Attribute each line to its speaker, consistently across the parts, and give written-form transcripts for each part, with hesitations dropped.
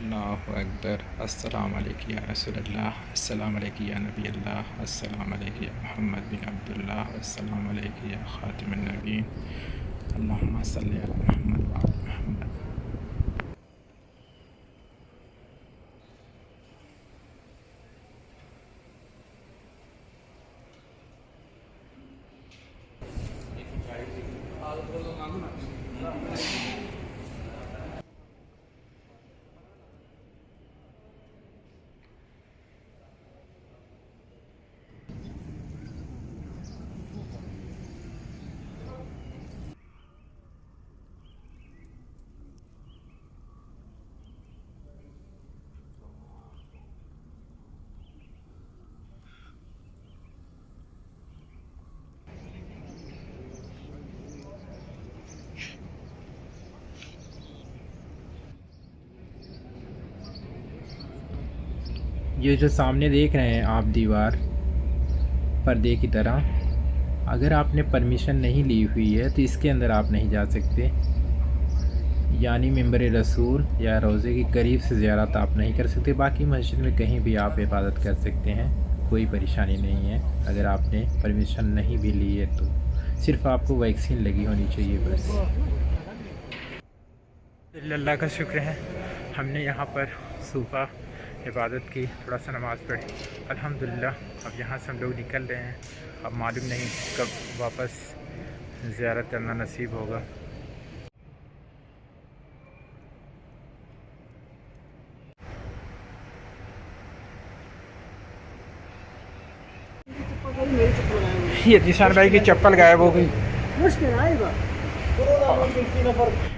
Speaker 1: अल्लाहु अकबर। अस्सलाम अलैकुम या रसूलल्लाह, अस्सलाम अलैकुम या नबी अल्लाह, अस्सलाम अलैकुम या मोहम्मद बिन अब्दुल्लाह, अस्सलाम अलैकुम या ख़ातिमुन नबीय्यीन। अल्लाहुम्मा सल्लि अला मुहम्मद व आलि मुहम्मद।
Speaker 2: ये जो सामने देख रहे हैं आप दीवार पर्दे की तरह, अगर आपने परमिशन नहीं ली हुई है तो इसके अंदर आप नहीं जा सकते। यानी मिंबर रसूल या रोज़े के करीब से ज़ियारत आप नहीं कर सकते। बाकी मस्जिद में कहीं भी आप इबादत कर सकते हैं, कोई परेशानी नहीं है अगर आपने परमिशन नहीं भी ली है तो। सिर्फ़ आपको वैक्सीन लगी होनी चाहिए बस। अल्लाह का शुक्र है, हमने यहाँ पर सुबह इबादत की, थोड़ा सा नमाज़ पढ़ी अल्हम्दुलिल्लाह। अब यहाँ से हम लोग निकल रहे हैं। अब मालूम नहीं कब वापस ज़ियारत करना नसीब होगा। ये निशान भाई की चप्पल गायब हो गई।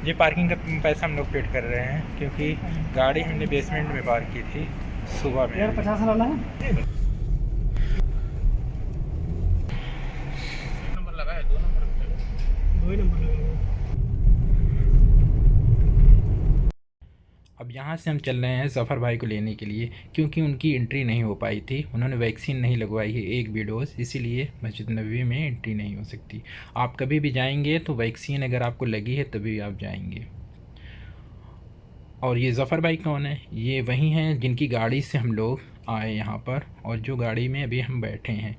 Speaker 2: ये पार्किंग का पैसा हम लोग पेड कर रहे हैं क्योंकि गाड़ी हमने बेसमेंट में पार्क की थी सुबह में। यार 50 वाला है।
Speaker 1: नंबर लगा है, 2 नंबर लगा है।
Speaker 2: अब यहाँ से हम चल रहे हैं ज़फ़र भाई को लेने के लिए, क्योंकि उनकी एंट्री नहीं हो पाई थी। उन्होंने वैक्सीन नहीं लगवाई है एक भी डोज़, इसीलिए मस्जिद नबवी में एंट्री नहीं हो सकती। आप कभी भी जाएंगे तो वैक्सीन अगर आपको लगी है तभी आप जाएंगे। और ये ज़फ़र भाई कौन है? ये वही हैं जिनकी गाड़ी से हम लोग आए यहाँ पर, और जो गाड़ी में अभी हम बैठे हैं।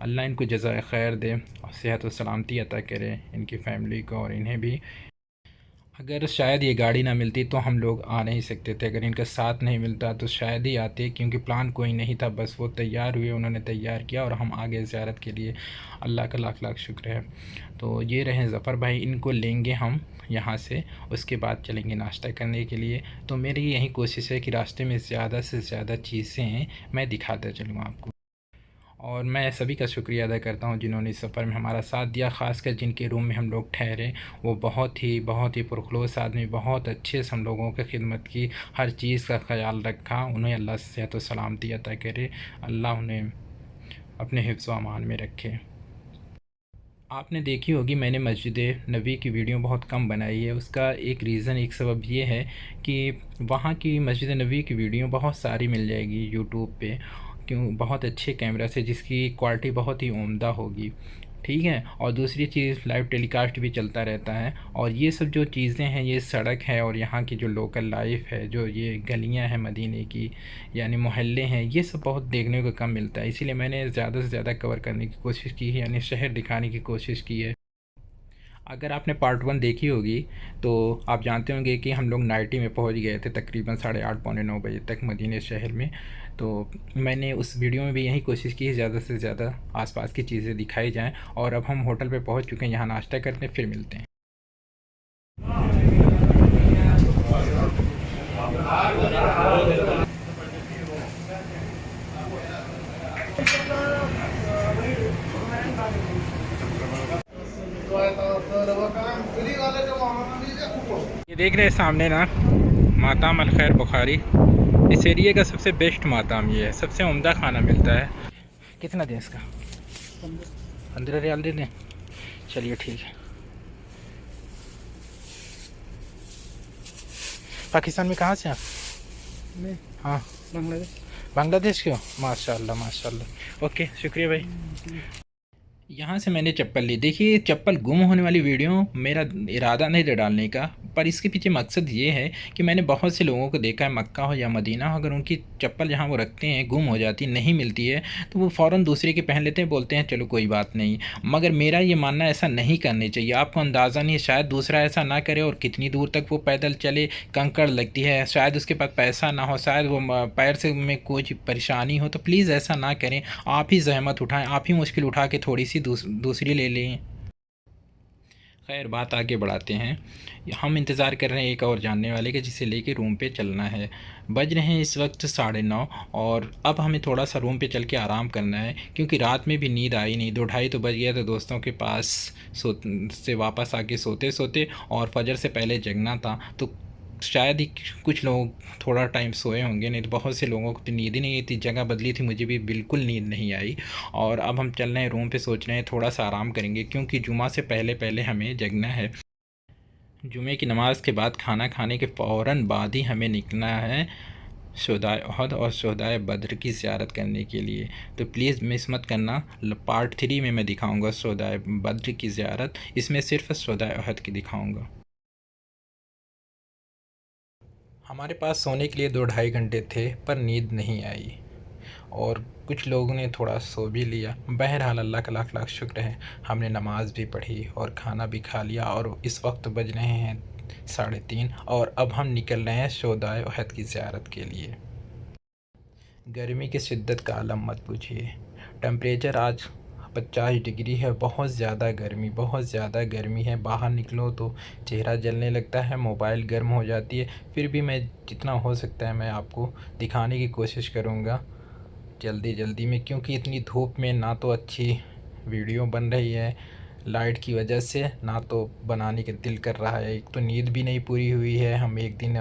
Speaker 2: अल्लाह इनको जज़ाए खैर दे और सेहत व सलामती अता करे इनकी फ़ैमिली को और इन्हें भी। अगर शायद ये गाड़ी ना मिलती तो हम लोग आ नहीं सकते थे। अगर इनका साथ नहीं मिलता तो शायद ही आते, क्योंकि प्लान कोई नहीं था, बस वो तैयार हुए, उन्होंने तैयार किया और हम आ गए ज़ियारत के लिए। अल्लाह का लाख लाख शुक्र है। तो ये रहे ज़फ़र भाई, इनको लेंगे हम यहाँ से, उसके बाद चलेंगे नाश्ता करने के लिए। तो मेरी यही कोशिश है कि रास्ते में ज़्यादा से ज़्यादा चीज़ें मैं दिखाता चलूँ आपको। और मैं सभी का शुक्रिया अदा करता हूँ जिन्होंने इस सफ़र में हमारा साथ दिया, ख़ासकर जिनके रूम में हम लोग ठहरे। वो बहुत ही पुरखलूस आदमी, बहुत अच्छे से हम लोगों की खिदमत की, हर चीज़ का ख़याल रखा। उन्हें अल्लाह सेहत व सलामती अता करे, अल्लाह उन्हें अपने हिफ्ज़ व अमान में रखे। आपने देखी होगी मैंने मस्जिद नबी की वीडियो बहुत कम बनाई है। उसका एक रीज़न, एक सबब ये है कि वहाँ की मस्जिद नबी की वीडियो बहुत सारी मिल जाएगी यूट्यूब पे, क्यों, बहुत अच्छे कैमरा से, जिसकी क्वालिटी बहुत ही उम्दा होगी। ठीक है। और दूसरी चीज़, लाइव टेलीकास्ट भी चलता रहता है। और ये सब जो चीज़ें हैं, ये सड़क है और यहाँ की जो लोकल लाइफ है, जो ये गलियाँ हैं मदीने की, यानी मोहल्ले हैं, ये सब बहुत देखने को कम मिलता है। इसीलिए मैंने ज़्यादा से ज़्यादा कवर करने की कोशिश की है, यानी शहर दिखाने की कोशिश की है। अगर आपने पार्ट 1 देखी होगी तो आप जानते होंगे कि हम लोग नाइटी में पहुंच गए थे तकरीबन 8:30 पौने 9 बजे तक मदीने शहर में। तो मैंने उस वीडियो में भी यही कोशिश की है ज़्यादा से ज़्यादा आसपास की चीज़ें दिखाई जाएं। और अब हम होटल पे पहुंच चुके हैं, यहाँ नाश्ता करते हैं, फिर मिलते हैं। ये देख रहे हैं सामने ना, माताम अल खैर बुखारी। इस एरिए का सबसे बेस्ट माताम ये है, सबसे उम्दा खाना मिलता है। कितना दें इसका? 15 रियाल दे दें, चलिए ठीक है। पाकिस्तान में कहाँ से आप? मैं, हाँ, बांग्लादेश। बांग्लादेश के हो? माशाल्लाह माशाल्लाह। ओके, शुक्रिया भाई। यहाँ से मैंने चप्पल ली। देखिए, चप्पल गुम होने वाली वीडियो मेरा इरादा नहीं था डालने का, पर इसके पीछे मकसद ये है कि मैंने बहुत से लोगों को देखा है, मक्का हो या मदीना हो, अगर उनकी चप्पल जहाँ वो रखते हैं गुम हो जाती, नहीं मिलती है, तो वो फ़ौरन दूसरे की पहन लेते हैं, बोलते हैं चलो कोई बात नहीं। मगर मेरा ये मानना ऐसा नहीं करनी चाहिए। आपको अंदाज़ा नहीं है, शायद दूसरा ऐसा ना करे और कितनी दूर तक वो पैदल चले, कंकड़ लगती है, शायद उसके पास पैसा ना हो, शायद वो पैर से में कोई परेशानी हो, तो प्लीज़ ऐसा ना करें। आप ही ज़हमत उठाएं, आप ही मुश्किल उठा के थोड़ी सी दूसरी ले लें। खैर, बात आगे बढ़ाते हैं। हम इंतज़ार कर रहे हैं एक और जानने वाले के, जिसे लेके रूम पे चलना है। बज रहे हैं इस वक्त 9:30, और अब हमें थोड़ा सा रूम पे चल के आराम करना है, क्योंकि रात में भी नींद आई नहीं। 2 ढाई तो बज गया था दोस्तों के पास से वापस आके सोते सोते, और फजर से पहले जगना था, तो शायद ही कुछ लोग थोड़ा टाइम सोए होंगे, नहीं तो बहुत से लोगों को तो नींद ही नहीं आई थी। जगह बदली थी, मुझे भी बिल्कुल नींद नहीं आई। और अब हम चल रहे हैं रूम पे, सोच रहे हैं थोड़ा सा आराम करेंगे, क्योंकि जुमा से पहले पहले हमें जगना है। जुमे की नमाज़ के बाद, खाना खाने के फ़ौरन बाद ही हमें निकलना है शोदाए उहद और शोदाए बद्र की ज़ियारत करने के लिए। तो प्लीज़ मिस मत करना। पार्ट 3 में मैं दिखाऊंगा शोदाए बद्र की ज़ियारत, इसमें सिर्फ शोदाए उहद की दिखाऊंगा। हमारे पास सोने के लिए 2 ढाई घंटे थे, पर नींद नहीं आई, और कुछ लोगों ने थोड़ा सो भी लिया। बहरहाल अल्लाह का लाख लाख शुक्र है, हमने नमाज़ भी पढ़ी और खाना भी खा लिया, और इस वक्त बज रहे हैं 3:30, और अब हम निकल रहे हैं शोदाए उहद की ज़ियारत के लिए। गर्मी की शिद्दत का आलम मत पूछिए। टेम्परेचर आज 50 डिग्री है। बहुत ज़्यादा गर्मी, बहुत ज़्यादा गर्मी है। बाहर निकलो तो चेहरा जलने लगता है, मोबाइल गर्म हो जाती है। फिर भी मैं जितना हो सकता है मैं आपको दिखाने की कोशिश करूँगा जल्दी जल्दी में, क्योंकि इतनी धूप में ना तो अच्छी वीडियो बन रही है लाइट की वजह से, ना तो बनाने का दिल कर रहा है। एक तो नींद भी नहीं पूरी हुई है, हम एक दिन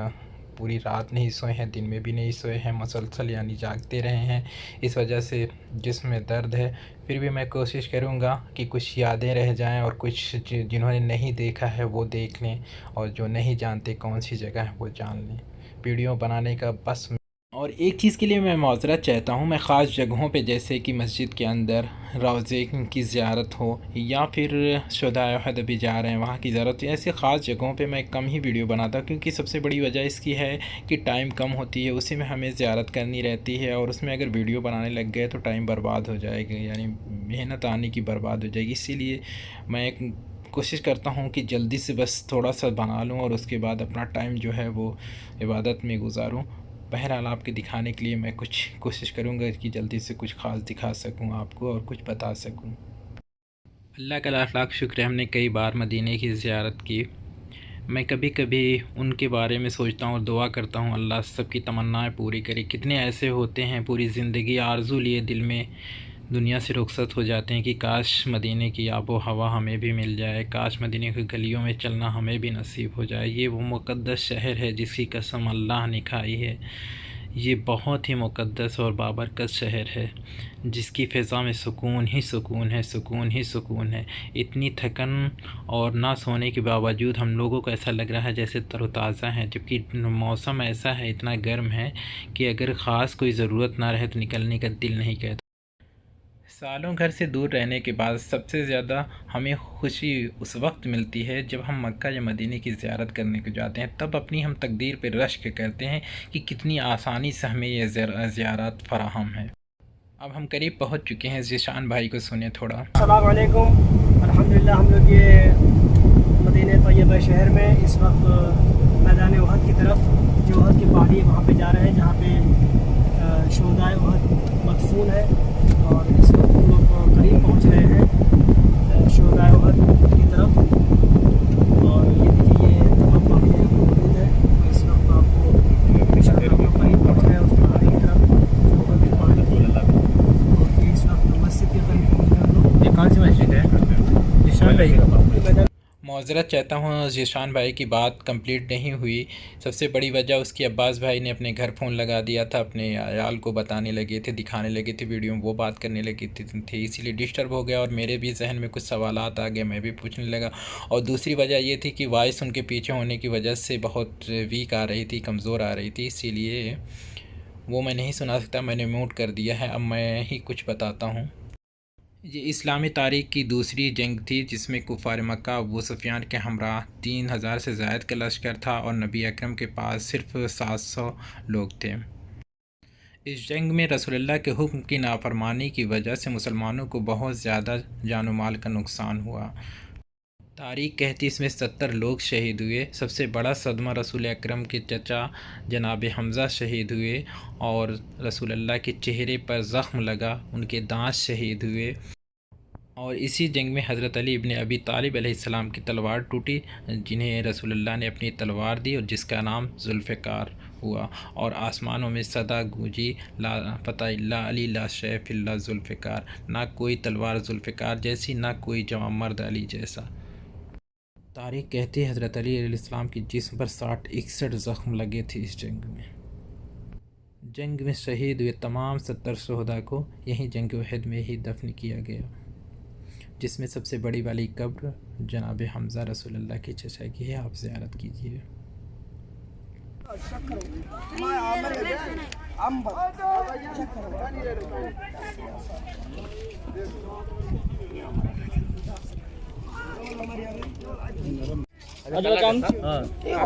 Speaker 2: पूरी रात नहीं सोए हैं, दिन में भी नहीं सोए हैं, मसलसल यानी जागते रहे हैं। इस वजह से जिस्म में दर्द है। फिर भी मैं कोशिश करूँगा कि कुछ यादें रह जाएं, और कुछ जिन्होंने नहीं देखा है वो देख लें, और जो नहीं जानते कौन सी जगह है वो जान लें। वीडियो बनाने का बस। और एक चीज़ के लिए मैं माज़रत चाहता हूँ, मैं ख़ास जगहों पे, जैसे कि मस्जिद के अंदर रोज़े की ज़ियारत हो, या फिर शुहदाए उहद अभी जा रहे हैं वहाँ की ज़ियारत, ऐसे ख़ास जगहों पे मैं कम ही वीडियो बनाता हूँ, क्योंकि सबसे बड़ी वजह इसकी है कि टाइम कम होती है, उसी में हमें ज़ियारत करनी रहती है, और उसमें अगर वीडियो बनाने लग गए तो टाइम बर्बाद हो जाएगा, यानी मेहनत आने की बर्बाद हो जाएगी। इसीलिए मैं कोशिश करता हूँ कि जल्दी से बस थोड़ा सा बना लूँ, और उसके बाद अपना टाइम जो है वो इबादत में गुजारूँ। बहरहाल आपके दिखाने के लिए मैं कुछ कोशिश करूँगा कि जल्दी से कुछ ख़ास दिखा सकूँ आपको, और कुछ बता सकूँ। अल्लाह का लाख लाख शुक्र है, हमने कई बार मदीने की ज़ियारत की। मैं कभी कभी उनके बारे में सोचता हूँ और दुआ करता हूँ अल्लाह सबकी तमन्नाएं पूरी करे। कितने ऐसे होते हैं पूरी ज़िंदगी आरज़ू लिए दिल में दुनिया से रुखसत हो जाते हैं कि काश मदीने की आबो हवा हमें भी मिल जाए, काश मदीने की गलियों में चलना हमें भी नसीब हो जाए। ये वो मुक़द्दस शहर है जिसकी कसम अल्लाह ने खाई है। ये बहुत ही मुक़द्दस और बाबरकत शहर है, जिसकी फ़िज़ा में सुकून ही सुकून है, सुकून ही सुकून है। इतनी थकन और ना सोने के बावजूद हम लोगों को ऐसा लग रहा है जैसे तरोताज़ा है, जबकि मौसम ऐसा है, इतना गर्म है कि अगर ख़ास कोई ज़रूरत ना रहे तो निकलने का दिल नहीं कहता। सालों घर से दूर रहने के बाद सबसे ज़्यादा हमें खुशी उस वक्त मिलती है जब हम मक्का या मदीने की ज़ियारत करने को जाते हैं। तब अपनी हम तकदीर पर रश्क करते हैं कि कितनी आसानी से हमें ये ज़ियारत फ़राहम है। अब हम करीब पहुंच चुके हैं। ज़ीशान भाई को सुने थोड़ा।
Speaker 3: अस्सलाम वालेकुम। अल्हम्दुलिल्लाह हम लोग ये मदीने तैयबा शहर में इस वक्त मैदान उहद की तरफ, जो उहद की पहाड़ी है वहाँ पे जा रहे हैं, जहाँ पे शुहदाए उहद मदफून है। और इस वक्त हम लोग करीब पहुँच रहे हैं शुहदाए उहद की तरफ। और ये देखिए ये तमाम पहाड़ियाँ मौजूद है। तो इस वक्त आपको हम लोग करीब पहुँच रहे हैं उस पहाड़ी की तरफ, जो उहद की पहाड़ी की। और ये इस वक्त मस्जिद के करीब पहुँच रहे हैं हम लोग।
Speaker 2: ये कौन सी मस्जिद है ज़ीशान भाई? माज़रत चाहता हूँ, ज़ीशान भाई की बात कंप्लीट नहीं हुई। सबसे बड़ी वजह उसकी अब्बास भाई ने अपने घर फ़ोन लगा दिया था, अपने अयाल को बताने लगे थे, दिखाने लगे थे वीडियो में, वो बात करने लगे थे, इसीलिए डिस्टर्ब हो गया, और मेरे भी जहन में कुछ सवालात आ गए, मैं भी पूछने लगा। और दूसरी वजह ये थी कि वॉइस उनके पीछे होने की वजह से बहुत वीक आ रही थी, कमज़ोर आ रही थी, इसीलिए वो मैं नहीं सुना सकता, मैंने म्यूट कर दिया है। अब मैं ही कुछ बताता हूँ। ये इस्लामी तारीख़ की दूसरी जंग थी जिसमें कुफ़ार मक्का अबू सुफियान के हमरा 3000 से ज़ायद का लश्कर था और नबी अकरम के पास सिर्फ 700 लोग थे। इस जंग में रसूलुल्लाह के हुक्म की नाफरमानी की वजह से मुसलमानों को बहुत ज़्यादा जान माल का नुकसान हुआ। तारीख़ कहती इसमें 70 लोग शहीद हुए। सबसे बड़ा सदमा रसूल अकरम के चचा जनाब हमज़ा शहीद हुए और रसूलुल्लाह के चेहरे पर ज़ख्म लगा, उनके दांत शहीद हुए। और इसी जंग में हज़रत अली इब्न अबी तालिब अलैहिस्सलाम की तलवार टूटी, जिन्हें रसूलुल्लाह ने अपनी तलवार दी और जिसका नाम जुल्फ़िकार हुआ। और आसमानों में सदा गूंजी ला फ़तह इल्ला अली ला सैफ़ इल्ला जुल्फ़िकार, ना कोई तलवार जुल्फ़िकार जैसी, ना कोई जवां मर्द अली जैसा। तारीख़ कहती है हज़रत अली अलैहिस्सलाम की जिस्म पर 60-61 ज़ख्म लगे थे। इस जंग में शहीद हुए तमाम 70 शहदा को यहीं जंग उहद में ही दफन किया गया, जिसमें सबसे बड़ी वाली कब्र जनाब हमज़ा रसूलुल्लाह के चचा की है। आप ज़ियारत कीजिए।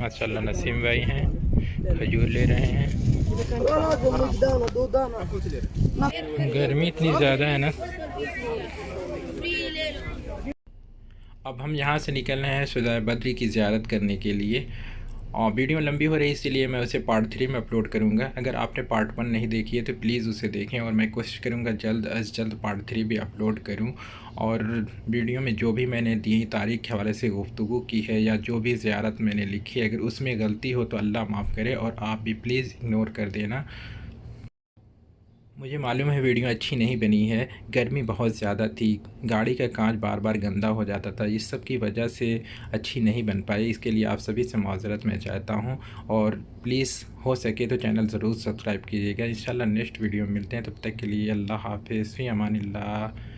Speaker 2: माशाल्लाह नसीम भाई हैं, खजूर ले रहे हैं। गर्मी इतनी ज़्यादा है ना। अब हम यहाँ से निकल रहे हैं शुदा बद्री की ज़ियारत करने के लिए, और वीडियो लंबी हो रही है इसीलिए मैं उसे पार्ट 3 में अपलोड करूँगा। अगर आपने पार्ट 1 नहीं देखी है तो प्लीज़ उसे देखें, और मैं कोशिश करूँगा जल्द अज़ जल्द पार्ट 3 भी अपलोड करूँ। और वीडियो में जो भी मैंने दी तारीख़ के हवाले से गुफ्तगू की है या जो भी ज़ियारत मैंने लिखी है, अगर उसमें गलती हो तो अल्लाह माफ़ करे, और आप भी प्लीज़ इग्नोर कर देना। मुझे मालूम है वीडियो अच्छी नहीं बनी है, गर्मी बहुत ज़्यादा थी, गाड़ी का कांच बार बार गंदा हो जाता था, इस सब की वजह से अच्छी नहीं बन पाई। इसके लिए आप सभी से माज़रत मैं चाहता हूँ, और प्लीज़ हो सके तो चैनल ज़रूर सब्सक्राइब कीजिएगा। इंशाल्लाह नेक्स्ट वीडियो में मिलते हैं, तब तक के लिए अल्लाह हाफ़िज़, फ़ी अमानिल्लाह।